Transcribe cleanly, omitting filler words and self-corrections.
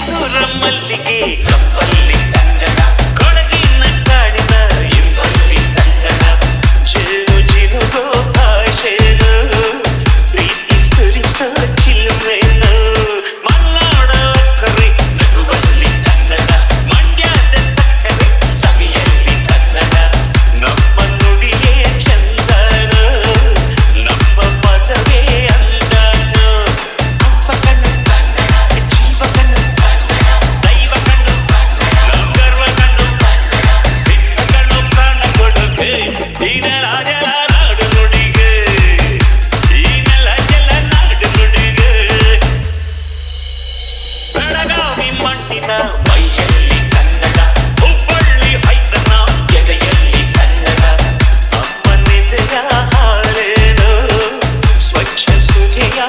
ಮೈಸೂರ ಮಲ್ಲಿಗೆ ಕಪ್ಪಲ್ಲಿ ಕನ್ನಡ ಕೊಡಗಿನ ಕಾಡಿನ ಇಂಪಲ್ಲಿ ಕನ್ನಡ ಜೇನು ಜಿನುಗೋ ಭಾಷೆನು ಪ್ರೀತಿ ಸುರಿಸೋ ಚಿಲುಮೆನು ಮಲ್ನಾಡ ಕರೆ ನಗುವಲ್ಲಿ ಕನ್ನಡ ಮಂಡ್ಯದ ಸಕ್ಕರೆ ಸವಿಯಲ್ಲಿ ಕನ್ನಡ ನಮ್ಮ ನುಡಿಯೇ ಚಂದನ ನಮ್ಮ ಪದವೇ ಅಂದನು ಅಪ್ಪ ಕಣ್ಣು ಜೀವ ಕಣ್ಣು ದೈವ ಕಣ್ಣು ನಮ್ಮ ಗರ್ವ ಕಣ್ಣು ಸಿಕ್ಕ ಕಣ್ಣು ಪ್ರಾಣ ಕೊಡುಗೆ ಈಗ ರಾಜರ ನಾಡು ನುಡಿಗೆ ಈಗೆಲ್ಲ ಜಲ ನಾಡು ನುಡಿಗೆ ಬೆಳಗಾವಿ ಮಣ್ಣಿನ ಮೈಯಲ್ಲಿ ಕನ್ನಡ ಹುಬ್ಬಳ್ಳಿ ಹೈದನ ಎದೆಯಲ್ಲಿ ಕನ್ನಡ ಅಮ್ಮನೆದೆಯ ಹಾರೇನು ಸ್ವಚ್ಛ ಸುಧೆಯ